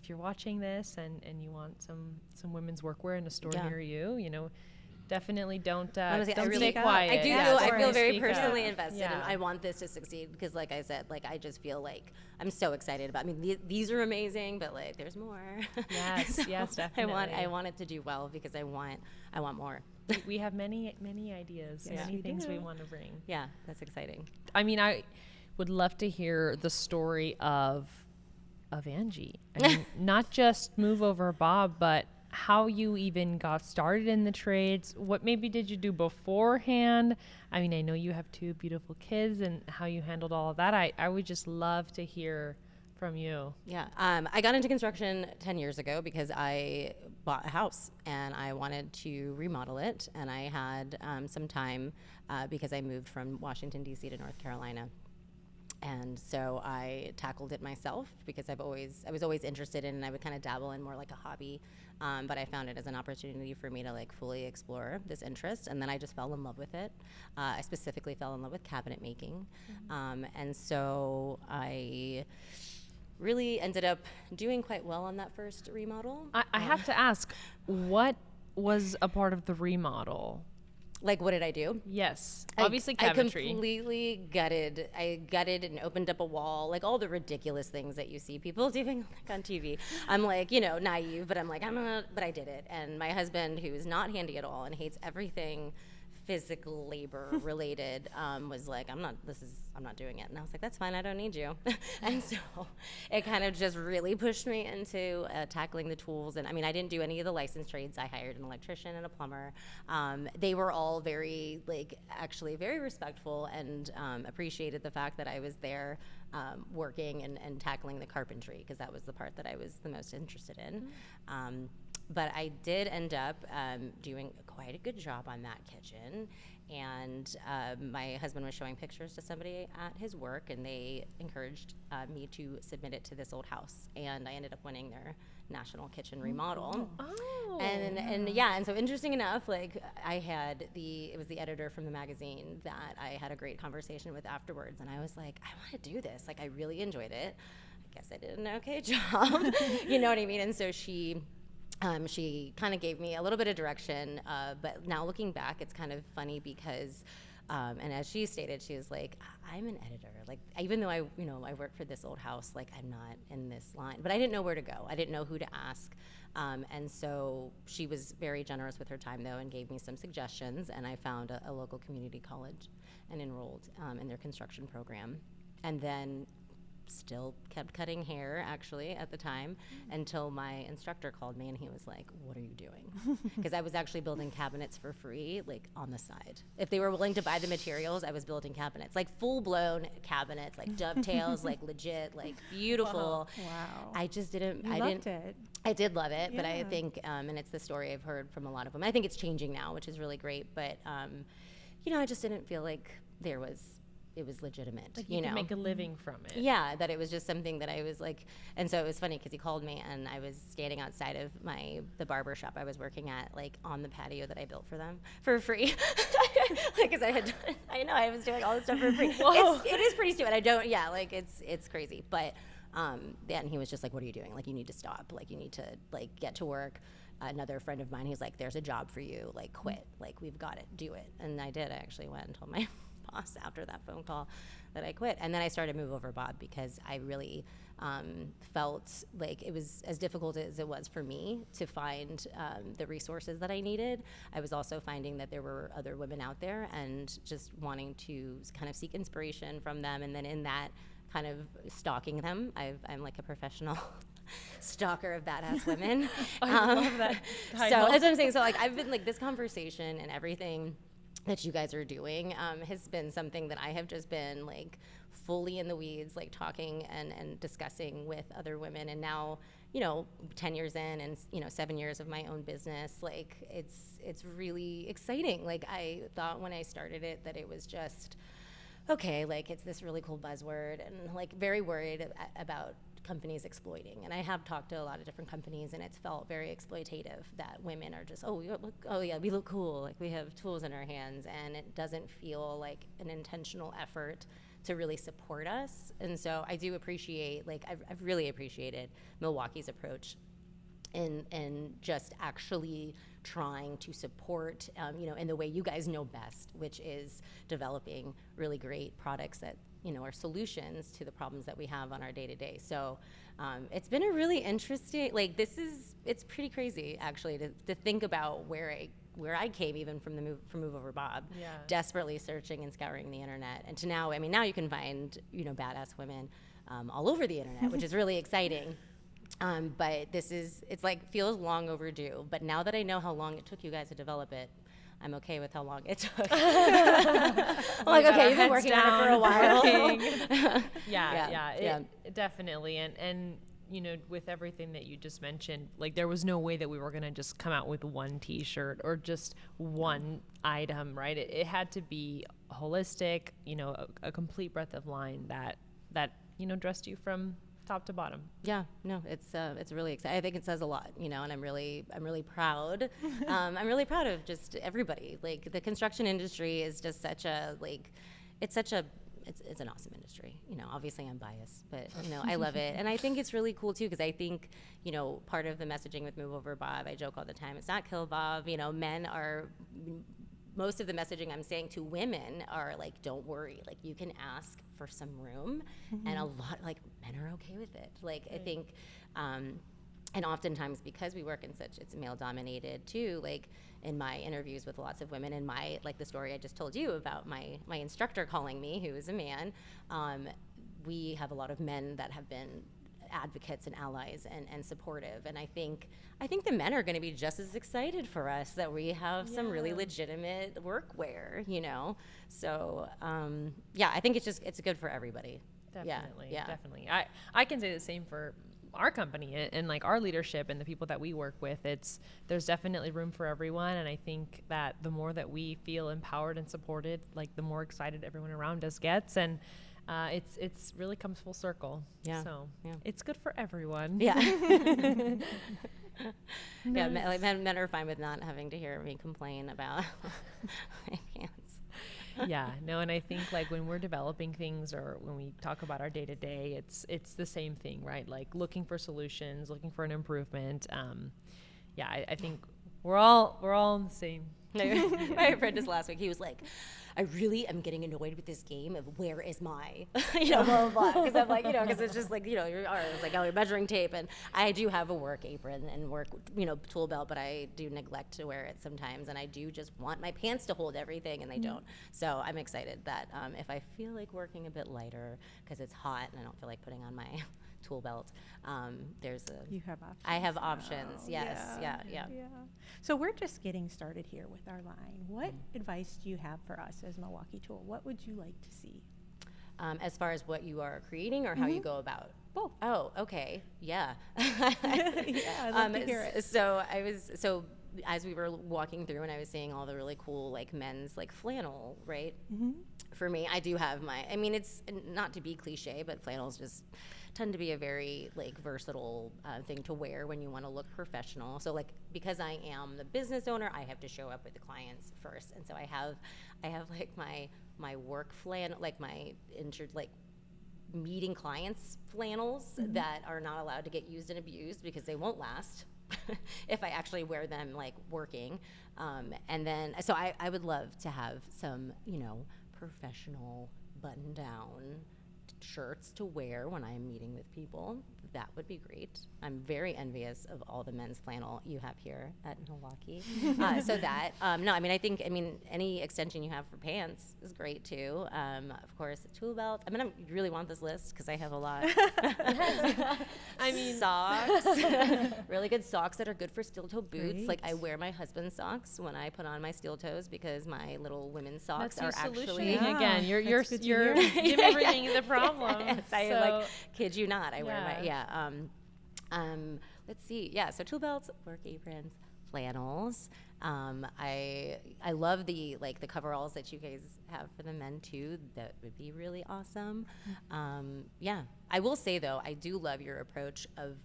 Speaker 2: you're watching this and you want some women's workwear in a store near you, you know, definitely don't stay quiet.
Speaker 1: I feel very personally invested, and I want this to succeed because, like I said, like I just feel like I'm so excited about. I mean, these are amazing, but like there's more.
Speaker 2: Yes,
Speaker 1: so
Speaker 2: yes, definitely.
Speaker 1: I want it to do well because I want more.
Speaker 2: We have many ideas, many things we want to bring.
Speaker 1: Yeah, that's exciting.
Speaker 2: I mean, I would love to hear the story of Angie. I mean, not just Move Over Bob, but how you even got started in the trades. What maybe did you do beforehand? I mean, I know you have 2 beautiful kids, and how you handled all of that. I would just love to hear from you.
Speaker 1: Yeah, I got into construction 10 years ago because I bought a house and I wanted to remodel it, and I had some time because I moved from Washington, D.C. to North Carolina. And so I tackled it myself because I was always interested in, and I would kind of dabble in more like a hobby. But I found it as an opportunity for me to like fully explore this interest, and then I just fell in love with it. I specifically fell in love with cabinet making. And so I really ended up doing quite well on that first remodel.
Speaker 2: I have to ask, what was a part of the remodel?
Speaker 1: Like, what did I do?
Speaker 2: Yes, obviously cabinetry.
Speaker 1: I completely gutted. I gutted and opened up a wall, like all the ridiculous things that you see people doing like on TV. I'm like, you know, naive, but I'm like, but I did it. And my husband, who is not handy at all and hates everything physical labor related, was like, I'm not doing it. And I was like, that's fine, I don't need you. And so it kind of just really pushed me into tackling the tools. And I mean, I didn't do any of the licensed trades. I hired an electrician and a plumber. They were all very, actually very respectful and appreciated the fact that I was there working and tackling the carpentry, because that was the part that I was the most interested in. But I did end up doing quite a good job on that kitchen. And my husband was showing pictures to somebody at his work, and they encouraged me to submit it to this old house. And I ended up winning their national kitchen remodel.
Speaker 2: Oh.
Speaker 1: And so interesting enough, like it was the editor from the magazine that I had a great conversation with afterwards. And I was like, I want to do this. Like, I really enjoyed it. I guess I did an okay job. You know what I mean? And so she kind of gave me a little bit of direction, but now looking back, it's kind of funny because, and as she stated, she was like, I'm an editor. Like, even though I work for this old house, like, I'm not in this line. But I didn't know where to go. I didn't know who to ask. And so she was very generous with her time, though, and gave me some suggestions. And I found a local community college and enrolled in their construction program. And then still kept cutting hair, actually, at the time, until my instructor called me and he was like, what are you doing? Because I was actually building cabinets for free, like, on the side. If they were willing to buy the materials, I was building cabinets, like full-blown cabinets, like dovetails, like legit, like beautiful.
Speaker 3: Wow.
Speaker 1: I just didn't.
Speaker 3: You loved it.
Speaker 1: I did love it, but I
Speaker 3: Yeah.
Speaker 1: think, and it's the story I've heard from a lot of women. I think it's changing now, which is really great, but I just didn't feel like there was was legitimate,
Speaker 2: Like you
Speaker 1: know,
Speaker 2: can make a living from it.
Speaker 1: yeah, that it was just something that I was like, and so it was funny because he called me and I was standing outside of the barber shop I was working at, like on the patio that I built for them for free, like because I was doing all this stuff for free. It is pretty stupid. Like it's crazy, but then he was just like, what are you doing? Like you need to stop. Like you need to like get to work. Another friend of mine, he's like, there's a job for you. Like quit. Like we've got it. Do it. And I did. I actually went and told my boss after that phone call that I quit. And then I started Move Over Bob because I really felt like it was as difficult as it was for me to find the resources that I needed. I was also finding that there were other women out there and just wanting to kind of seek inspiration from them. And then in that kind of stalking them, I'm like a professional stalker of badass women.
Speaker 2: I love that
Speaker 1: So
Speaker 2: title.
Speaker 1: that's what I'm saying. So like I've been like this conversation and everything that you guys are doing has been something that I have just been like fully in the weeds, like talking and discussing with other women. And now, 10 years in and, 7 years of my own business, like it's really exciting. Like I thought when I started it that it was just, okay, like it's this really cool buzzword and like very worried about companies exploiting. And I have talked to a lot of different companies and it's felt very exploitative that women are just, we look cool, like we have tools in our hands, and it doesn't feel like an intentional effort to really support us. And so I do appreciate, like I've really appreciated Milwaukee's approach in just actually trying to support, in the way you guys know best, which is developing really great products that, are solutions to the problems that we have on our day-to-day. So it's been a really interesting, like it's pretty crazy actually to think about where I came even from Move Over Bob, desperately searching and scouring the internet, and to now, now you can find, badass women all over the internet, which is really exciting. But it's like feels long overdue. But now that I know how long it took you guys to develop it, I'm okay with how long it took. I'm like, okay, you've been working on it for a while.
Speaker 2: Yeah, definitely. And with everything that you just mentioned, like there was no way that we were gonna just come out with one T-shirt or just one item, right? It had to be holistic, a complete breadth of line that dressed you from top to bottom.
Speaker 1: Yeah, no, it's really exciting. I think it says a lot, and I'm really proud. I'm really proud of just everybody. Like the construction industry is just it's an awesome industry. Obviously I'm biased, but I love it. And I think it's really cool too, because I think, part of the messaging with Move Over Bob, I joke all the time, it's not kill Bob. Most of the messaging I'm saying to women are like, don't worry, like you can ask for some room, and a lot, like men are okay with it. Like I think, and oftentimes because we work in it's male dominated too, like in my interviews with lots of women, and like the story I just told you about my instructor calling me, who is a man, we have a lot of men that have been advocates and allies and supportive, and I think the men are going to be just as excited for us that we have some really legitimate workwear, so I think it's good for everybody.
Speaker 2: Definitely. I can say the same for our company and like our leadership and the people that we work with. There's definitely room for everyone, and I think that the more that we feel empowered and supported, like the more excited everyone around us gets, and it's really comes full circle. So it's good for everyone.
Speaker 1: Nice. Men are fine with not having to hear me complain about my pants.
Speaker 2: And I think like when we're developing things or when we talk about our day-to-day, it's the same thing, right? Like looking for solutions, looking for an improvement. I think we're all in the same.
Speaker 1: My apprentice last week, he was like, I really am getting annoyed with this game of where is my, blah, blah, blah. Because I'm like, because it's just like, it's like, your measuring tape. And I do have a work apron and work, tool belt, but I do neglect to wear it sometimes. And I do just want my pants to hold everything, and they don't. So I'm excited that if I feel like working a bit lighter because it's hot and I don't feel like putting on my tool belt,
Speaker 3: You have options.
Speaker 1: I have options. Yes. Yeah.
Speaker 3: So we're just getting started here with our line. What advice do you have for us as Milwaukee Tool? What would you like to see?
Speaker 1: As far as what you are creating or how you go about?
Speaker 3: Both.
Speaker 1: Oh, okay. Yeah.
Speaker 3: I'd love to hear it.
Speaker 1: So as we were walking through and I was seeing all the really cool like men's like flannel, right? For me, I do have I mean, it's not to be cliche, but flannels just tend to be a very like versatile thing to wear when you want to look professional. So like, because I am the business owner, I have to show up with the clients first. And so I have like my work flannel, like my like meeting clients flannels that are not allowed to get used and abused because they won't last if I actually wear them like working. And then, so I would love to have some, you know, professional button down shirts to wear when I'm meeting with people. That would be great. I'm very envious of all the men's flannel you have here at Milwaukee. So that, no, I mean, any extension you have for pants is great too. Of course, tool belt. I mean, I really want this list because I have a lot. I mean, socks, really good socks that are good for steel toe boots.
Speaker 3: Great.
Speaker 1: Like I wear my husband's socks when I put on my steel toes because my little women's socks
Speaker 2: That's
Speaker 1: are
Speaker 2: your solution.
Speaker 1: actually.
Speaker 3: Yeah,
Speaker 2: Again, you're
Speaker 3: that's good to
Speaker 2: you're
Speaker 3: hear.
Speaker 2: eliminating the problem.
Speaker 1: Yes, I
Speaker 2: So,
Speaker 1: like kid you not. I wear my
Speaker 2: yeah.
Speaker 1: let's see. Yeah, so tool belts, work aprons, flannels. I love the coveralls that you guys have for the men too. That would be really awesome. Yeah, I will say though, I do love your approach of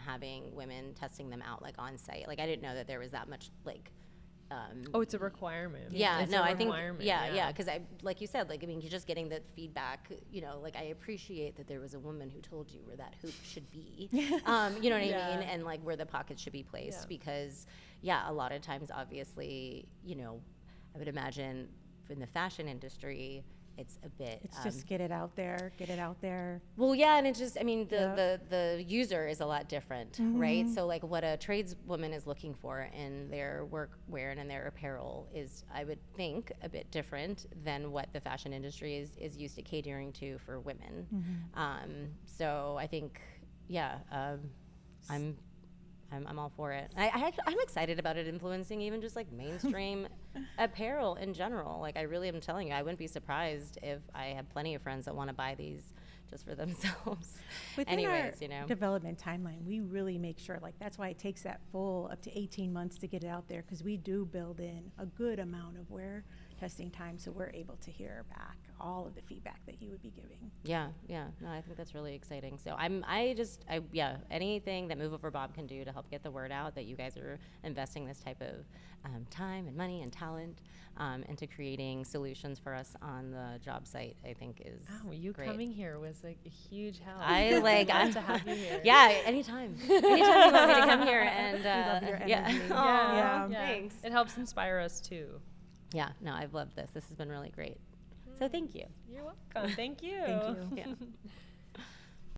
Speaker 1: having women testing them out like on site. Like I didn't know that there was that much like.
Speaker 2: Oh, it's a requirement.
Speaker 1: Yeah,
Speaker 2: It's
Speaker 1: no,
Speaker 2: a
Speaker 1: I think,
Speaker 2: requirement,
Speaker 1: yeah, because like you said, like, I mean, you're just getting the feedback, you know, like, I appreciate that there was a woman who told you where that hoop should be, you know what I mean, and, like, where the pockets should be placed, because, yeah, a lot of times, obviously, you know, I would imagine in the fashion industry, it's a bit.
Speaker 3: It's just get it out there.
Speaker 1: Well, yeah, and it's just, I mean, the user is a lot different, right? So, like, what a tradeswoman is looking for in their workwear and in their apparel is, I would think, a bit different than what the fashion industry is used to catering to for women. So, I think, yeah, I'm all for it. I'm excited about it influencing even just like mainstream apparel in general. Like I really am telling you, I wouldn't be surprised if I have plenty of friends that want to buy these just for themselves.
Speaker 3: Within
Speaker 1: Anyways,
Speaker 3: our
Speaker 1: you know.
Speaker 3: development timeline, we really make sure, like that's why it takes that full up to 18 months to get it out there, because we do build in a good amount of wear testing time, so we're able to hear back all of the feedback that you would be giving.
Speaker 1: Yeah, no, I think that's really exciting. So yeah, anything that Move Over Bob can do to help get the word out that you guys are investing this type of time and money and talent into creating solutions for us on the job site, I think is
Speaker 2: You
Speaker 1: great.
Speaker 2: coming here was like a huge help.
Speaker 1: I'm
Speaker 2: glad to have you here.
Speaker 1: Yeah, anytime you want me to come here, and
Speaker 3: love your
Speaker 1: yeah.
Speaker 3: energy.
Speaker 1: Aw,
Speaker 3: Yeah.
Speaker 1: thanks.
Speaker 2: It helps inspire us too.
Speaker 1: Yeah, no, I've loved this. This has been really great. So thank you.
Speaker 2: You're welcome. Thank you.
Speaker 3: Thank you.
Speaker 1: Yeah.